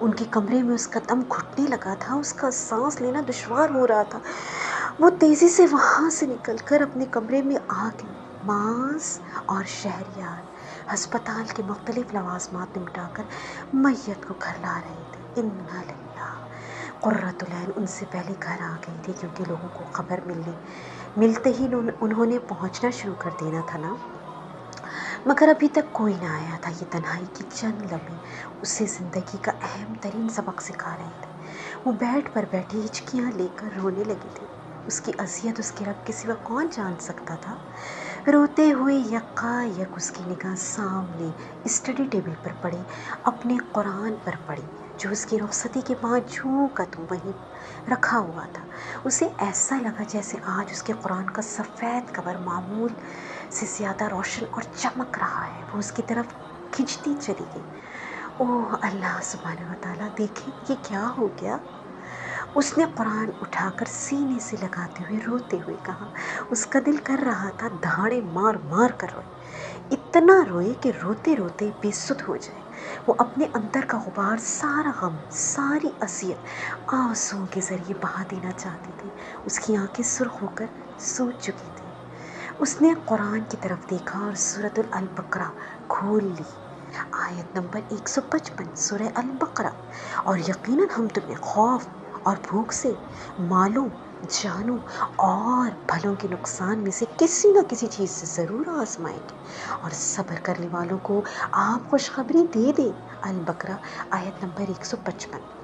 ان کے کمرے میں اس کا دم گھٹنے لگا تھا، اس کا سانس لینا دشوار ہو رہا تھا۔ وہ تیزی سے وہاں سے نکل کر اپنے کمرے میں آ گئی۔ ماس اور شہریار ہسپتال کے مختلف لوازمات نمٹا کر میت کو گھر لا رہے تھے۔ انا للہ۔ قرۃ العین ان سے پہلے گھر آ گئی تھی، کیونکہ لوگوں کو خبر ملتے ہی انہوں نے پہنچنا شروع کر دینا تھا نا، مگر ابھی تک کوئی نہ آیا تھا۔ یہ تنہائی کی چند لمحے اسے زندگی کا اہم ترین سبق سکھا رہے تھے۔ وہ بیڈ پر بیٹھی ہچکیاں لے کر رونے لگی تھی۔ اس کی اذیت اس کے رب کے سوا کون جان سکتا تھا؟ روتے ہوئے یکا یک اس کی نگاہ سامنے اسٹڈی ٹیبل پر پڑے اپنے قرآن پر پڑی، جو اس کی رخصتی کے بعد جوں کا توں وہیں رکھا ہوا تھا۔ اسے ایسا لگا جیسے آج اس کے قرآن کا سفید کور معمول سے زیادہ روشن اور چمک رہا ہے۔ وہ اس کی طرف کھنچتی چلی گئی۔ اوہ اللہ سبحانہ و تعالیٰ، دیکھیں یہ کیا ہو گیا؟ اس نے قرآن اٹھا کر سینے سے لگاتے ہوئے روتے ہوئے کہا۔ اس کا دل کر رہا تھا دھاڑے مار مار کر روئے، اتنا روئے کہ روتے روتے بے سدھ ہو جائے۔ وہ اپنے اندر کا غبار، سارا غم، ساری اذیت آنسوؤں کے ذریعے بہا دینا چاہتی تھی۔ اس کی آنکھیں سرخ ہو کر سوج چکی تھیں۔ اس نے قرآن کی طرف دیکھا اور سورۃ البقرہ کھول لی، آیت نمبر 155 سورہ البقرہ۔ اور یقیناً ہم تمہیں خوف اور بھوک سے، مالوں، جانوں اور بھلوں کے نقصان میں سے کسی نہ کسی چیز سے ضرور آزمائیں گے، اور صبر کرنے والوں کو آپ خوشخبری دے دیں۔ البقرہ آیت نمبر 155۔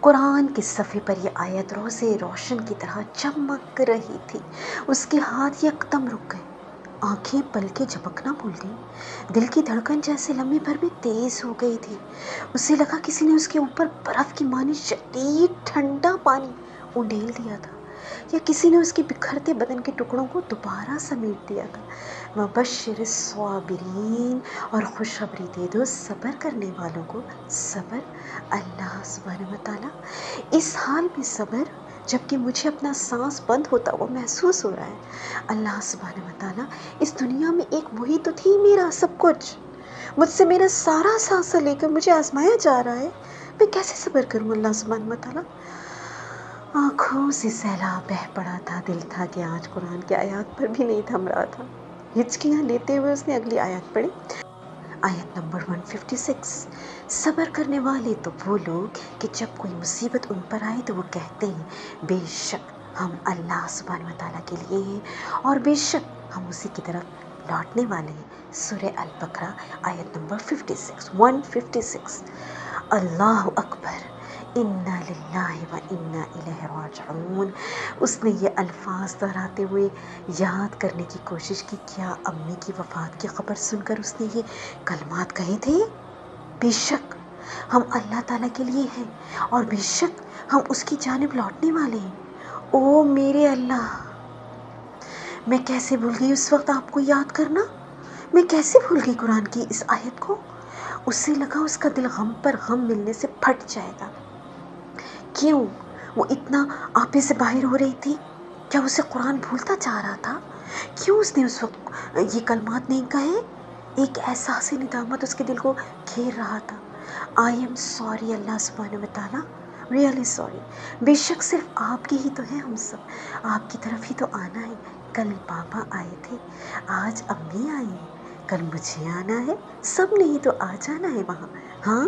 قرآن کے صفحے پر یہ آیت روزے روشن کی طرح چمک رہی تھی۔ اس کے ہاتھ یکدم رک گئے، آنکھیں پلکیں جھپکنا بھول گئی، دل کی دھڑکن جیسے لمحے بھر میں تیز ہو گئی تھی۔ اسے لگا کسی نے اس کے اوپر برف کی مانند شدید ٹھنڈا پانی انڈیل دیا تھا، یا کسی نے اس کے بکھرتے بدن کے ٹکڑوں کو دوبارہ سمیٹ دیا تھا۔ وبشر الصابرین، اور خوشخبری دے دو صبر کرنے والوں کو۔ صبر، اللہ سبحانہ و تعالیٰ، اس حال میں صبر جبکہ مجھے اپنا سانس بند ہوتا ہوا محسوس ہو رہا ہے۔ اللہ سبحانہ و تعالیٰ، اس دنیا میں ایک وہی تو تھی میرا سب کچھ، مجھ سے میرا سارا سانسہ لے کر مجھے آزمایا جا رہا ہے، میں کیسے صبر کروں اللہ سبحانہ و تعالیٰ؟ آنکھوں سے سیلاب بہہ پڑا تھا، دل تھا کہ آج قرآن کی آیات پر بھی نہیں تھم رہا تھا۔ ہچکیاں لیتے ہوئے اس نے اگلی آیت پڑھی، آیت نمبر 156۔ صبر کرنے والے تو وہ لوگ کہ جب کوئی مصیبت ان پر آئے تو وہ کہتے ہیں بے شک ہم اللہ سبحانہ و تعالیٰ کے لیے ہیں، اور بے شک ہم اسی کی طرف لوٹنے والے ہیں۔ سورہ البقرہ آیت نمبر 156۔ اللہ اکبر، انا للہ و انا الیہ راجعون۔ اس نے یہ الفاظ دہراتے ہوئے یاد کرنے کی کوشش کی، کیا امی کی وفات کی خبر سن کر اس نے یہ کلمات کہے تھے؟ بے شک ہم اللہ تعالیٰ کے لیے ہیں، اور بے شک ہم اس کی جانب لوٹنے والے ہیں۔ او میرے اللہ، میں کیسے بھول گئی اس وقت آپ کو یاد کرنا، میں کیسے بھول گئی قرآن کی اس آیت کو۔ اسے لگا اس کا دل غم پر غم ملنے سے پھٹ جائے گا۔ کیوں وہ اتنا آپے سے باہر ہو رہی تھی؟ کیا اسے قرآن بھولتا جا رہا تھا؟ کیوں اس نے اس وقت یہ کلمات نہیں کہے؟ ایک احساس ندامت اس کے دل کو گھیر رہا تھا۔ آئی ایم سوری اللہ سبحانہ و تعالیٰ، ریئلی سوری۔ بے شک صرف آپ کی ہی تو ہیں ہم سب، آپ کی طرف ہی تو آنا ہے۔ کل پاپا آئے تھے، آج امی آئی ہیں، کل مجھے آنا ہے، سب نے ہی تو آ جانا ہے وہاں، ہاں۔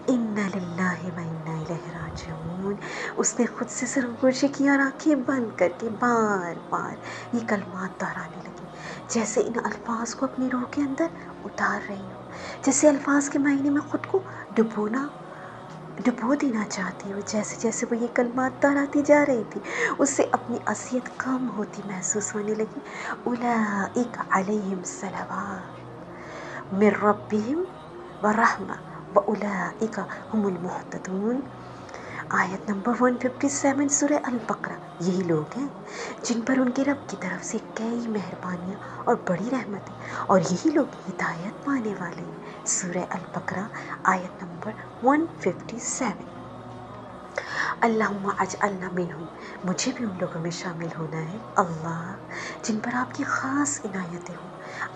انا للہ و انا الیہ راجعون۔ اس نے خود سے سرگوشی کی اور آنکھیں بند کر کے بار بار یہ کلمات دہرانے لگی، جیسے ان الفاظ کو اپنی روح کے اندر اتار رہی ہو، جیسے الفاظ کے معنی میں خود کو ڈبو دینا چاہتی ہو۔ جیسے جیسے وہ یہ کلمات دہراتی جا رہی تھی، اس سے اپنی اذیت کم ہوتی محسوس ہونے لگی۔ اولئک علیہم صلوات من ربہم ورحمہ واولئک هم المہتدون۔ آیت نمبر 157 سورہ البقرہ۔ یہی لوگ ہیں جن پر ان کے رب کی طرف سے کئی مہربانیاں اور بڑی رحمتیں، اور یہی لوگ ہدایت پانے والے ہیں۔ سورہ البقرہ آیت نمبر 157۔ اللہم اجعلنا منہم، مجھے بھی ان لوگوں میں شامل ہونا ہے اللہ جن پر آپ کی خاص عنایتیں ہوں،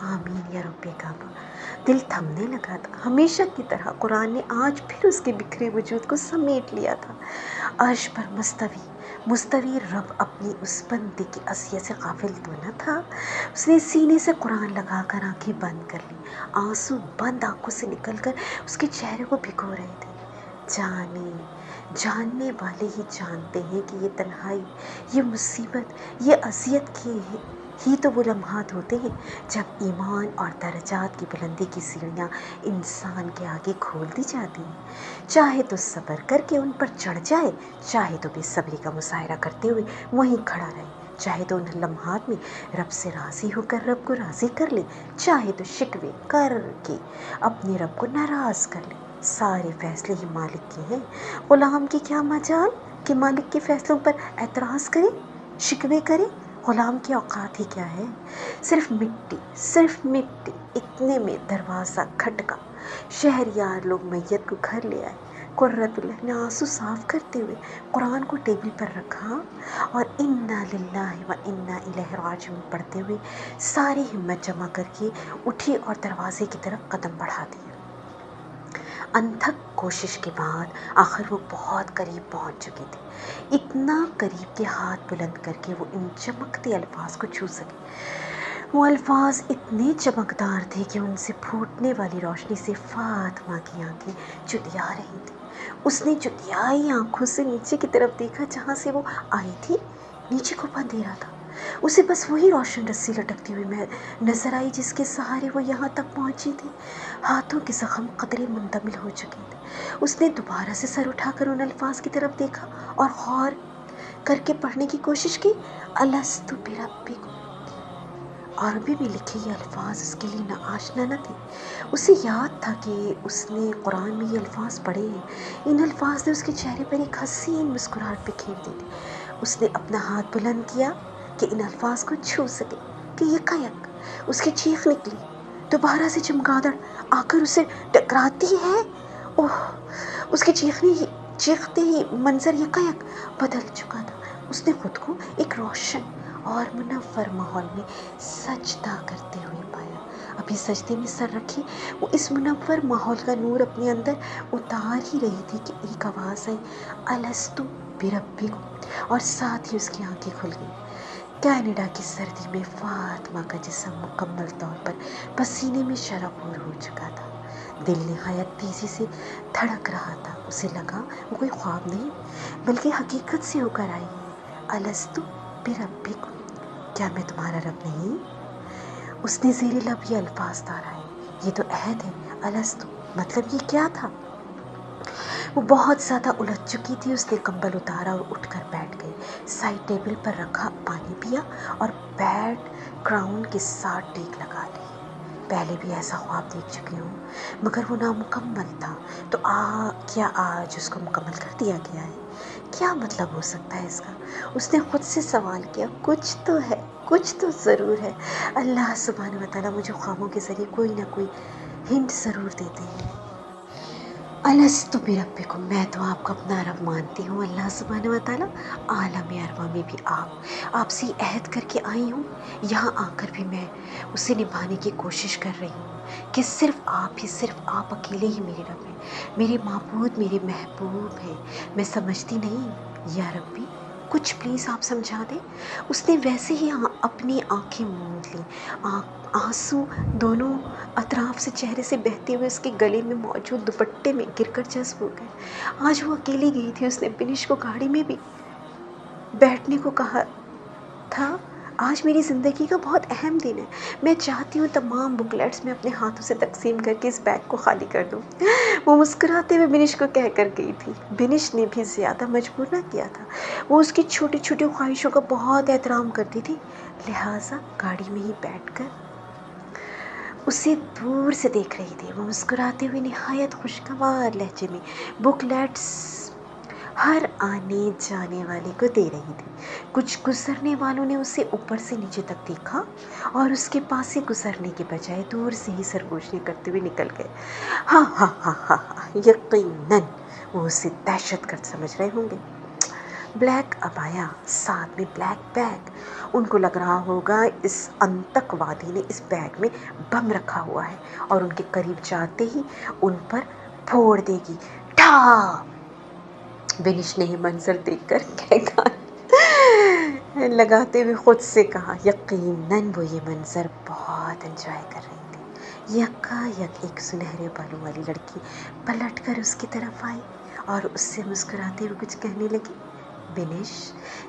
آمین یا رب کعبہ۔ دل تھمنے لگا تھا۔ ہمیشہ کی طرح قرآن نے آج پھر اس کے بکھرے وجود کو سمیٹ لیا تھا۔ عرش پر مستوی رب اپنی اس بندے کی عصیت سے غافل تو نہ تھا۔ اس نے سینے سے قرآن لگا کر آنکھیں بند کر لی۔ آنسو بند آنکھوں سے نکل کر اس کے چہرے کو بھگو رہے تھے۔ جاننے والے ہی جانتے ہیں کہ یہ تنہائی، یہ مصیبت، یہ اذیت ہی تو وہ لمحات ہوتے ہیں جب ایمان اور درجات کی بلندی کی سیڑھیاں انسان کے آگے کھول دی جاتی ہیں۔ چاہے تو صبر کر کے ان پر چڑھ جائے، چاہے تو بے صبری کا مظاہرہ کرتے ہوئے وہیں کھڑا رہے، چاہے تو ان لمحات میں رب سے راضی ہو کر رب کو راضی کر لے، چاہے تو شکوے کر کے اپنے رب کو ناراض کر لے۔ سارے فیصلے ہی مالک کے ہیں۔ غلام کی کیا مجال کہ مالک کے فیصلوں پر اعتراض کرے، شکوے کرے؟ غلام کی اوقات ہی کیا ہے؟ صرف مٹی۔ اتنے میں دروازہ کھٹکا۔ شہریار لوگ میت کو گھر لے آئے۔ قرۃ اللہ نے آنسو صاف کرتے ہوئے قرآن کو ٹیبل پر رکھا اور انا للہ و انا الیہ راجعون پڑھتے ہوئے ساری ہمت جمع کر کے اٹھی اور دروازے کی طرف قدم بڑھا دیا۔ انتھک کوشش کے بعد آخر وہ بہت قریب پہنچ چکے تھے، اتنا قریب کہ ہاتھ بلند کر کے وہ ان چمکتے الفاظ کو چھو سکے۔ وہ الفاظ اتنے چمکدار تھے کہ ان سے پھوٹنے والی روشنی سے فاطمہ کی آنکھیں چتیا رہی تھیں۔ اس نے چتیائی آنکھوں سے نیچے کی طرف دیکھا جہاں سے وہ آئی تھی۔ نیچے کو اندھیرا تھا، اسے بس وہی روشن رسی لٹکتی ہوئی نظر آئی جس کے سہارے وہ یہاں تک پہنچی تھی۔ ہاتھوں کے زخم قدرے منتمل ہو چکے تھے۔ اس نے دوبارہ سے سر اٹھا کر ان الفاظ کی طرف دیکھا اور غور کر کے پڑھنے کی کوشش کی۔ الست بربکم۔ عربی میں لکھے یہ الفاظ اس کے لیے ناآشنا نہ تھے۔ اسے یاد تھا کہ اس نے قرآن میں یہ الفاظ پڑھے ہیں۔ ان الفاظ نے اس کے چہرے پر ایک حسین مسکراہٹ بکھیر دی تھی۔ اس نے اپنا ہاتھ بلند کیا کہ ان الفاظ کو چھو سکے کہ یکایک اس کی چیخ نکلی۔ دوبارہ سے چمگادڑ آ کر اسے ٹکراتی ہے۔ اوہ! اس کے چیختے ہی منظر یکایک بدل چکا تھا۔ اس نے خود کو ایک روشن اور منور ماحول میں سجدہ کرتے ہوئے پایا۔ ابھی سجدے میں سر رکھے وہ اس منور ماحول کا نور اپنے اندر اتار ہی رہی تھی کہ ایک آواز آئی، الست بربکم، اور ساتھ ہی اس کی آنکھیں کھل گئیں۔ کینیڈا کی سردی میں فاطمہ کا جسم مکمل طور پر پسینے میں شرابور ہو چکا تھا۔ دل نہایت تیزی سے دھڑک رہا تھا۔ اسے لگا وہ کوئی خواب نہیں بلکہ حقیقت سے ہو کر آئی ہے۔ الست بربکم، کیا میں تمہارا رب نہیں؟ اس نے زیر لب یہ الفاظ دہرائے، یہ تو عہد ہے، الست، مطلب یہ کیا تھا؟ وہ بہت زیادہ الجھ چکی تھی۔ اس نے کمبل اتارا اور اٹھ کر بیٹھ گئی۔ سائڈ ٹیبل پر رکھا پانی پیا اور بیک گراؤنڈ کے ساتھ ٹیک لگا لی۔ پہلے بھی ایسا خواب دیکھ چکی ہوں مگر وہ نامکمل تھا، تو کیا آج اس کو مکمل کر دیا گیا ہے؟ کیا مطلب ہو سکتا ہے اس کا؟ اس نے خود سے سوال کیا۔ کچھ تو ہے، کچھ تو ضرور ہے۔ اللہ سبحانہ و تعالیٰ مجھے خوابوں کے ذریعے کوئی نہ کوئی ہنٹ ضرور دیتے ہیں۔ الست بربکم، میں تو آپ کو اپنا رب مانتی ہوں اللہ سبحانہ و تعالیٰ۔ عالم ارواح میں بھی آپ سے عہد کر کے آئی ہوں، یہاں آ کر بھی میں اسے نبھانے کی کوشش کر رہی ہوں کہ صرف آپ اکیلے ہی میرے رب ہیں، میرے معبود، میرے محبوب ہیں۔ میں سمجھتی نہیں، یا ربی کچھ پلیز آپ سمجھا دیں۔ اس نے ویسے ہی اپنی آنکھیں موند لیں۔ آنسو دونوں اطراف سے چہرے سے بہتے ہوئے اس کے گلے میں موجود دوپٹے میں گر کر جذب ہو گئے۔ آج وہ اکیلی گئی تھی۔ اس نے بنش کو گاڑی میں بھی بیٹھنے کو کہا تھا۔ آج میری زندگی کا بہت اہم دن ہے، میں چاہتی ہوں تمام بکلیٹس میں اپنے ہاتھوں سے تقسیم کر کے اس بیگ کو خالی کر دوں۔ وہ مسکراتے ہوئے بنش کو کہہ کر گئی تھی۔ بنش نے بھی زیادہ مجبور نہ کیا تھا، وہ اس کی چھوٹی چھوٹی خواہشوں کا بہت احترام کرتی تھی، لہٰذا گاڑی میں ہی بیٹھ کر اسے دور سے دیکھ رہی تھی۔ وہ مسکراتے ہوئے نہایت خوشگوار لہجے میں بکلیٹس ہر آنے جانے والے کو دے رہی تھی۔ کچھ گزرنے والوں نے اسے اوپر سے نیچے تک دیکھا اور اس کے پاس سے گزرنے کے بجائے دور سے ہی سرگوشیاں کرتے ہوئے نکل گئے۔ ہاں ہاں ہاں ہاں ہاں، یقیناً وہ اسے دہشت گرد سمجھ رہے ہوں گے۔ بلیک ابایا ساتھ میں بلیک بیگ. ان کو لگ رہا ہوگا اس آتنکوادی نے اس بیگ میں بم رکھا ہوا ہے اور ان کے قریب جاتے ہی ان پر پھوڑ دے گی. ٹھا. بینش نے یہ منظر دیکھ کر کہکان لگاتے ہوئے خود سے کہا. یقیناً وہ یہ منظر بہت انجوائے کر رہی تھی. یکا یک ایک سنہرے بالوں والی لڑکی پلٹ کر اس کی طرف آئی اور اس سے مسکراتے ہوئے کچھ کہنے لگی. بینش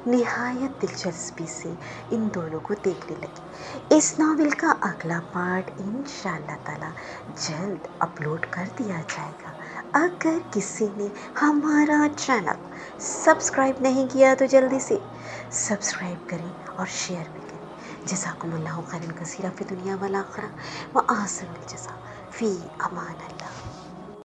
نہایت دلچسپی سے ان دونوں کو دیکھنے لگی. اس ناول کا اگلا پارٹ انشاءاللہ تعالی جلد اپلوڈ کر دیا جائے گا. اگر کسی نے ہمارا چینل سبسکرائب نہیں کیا تو جلدی سے سبسکرائب کریں اور شیئر بھی کریں. جزاکم اللہ خیرا کثیرا فی دنیا والآخرہ وآخر الجزاء فی امان اللہ.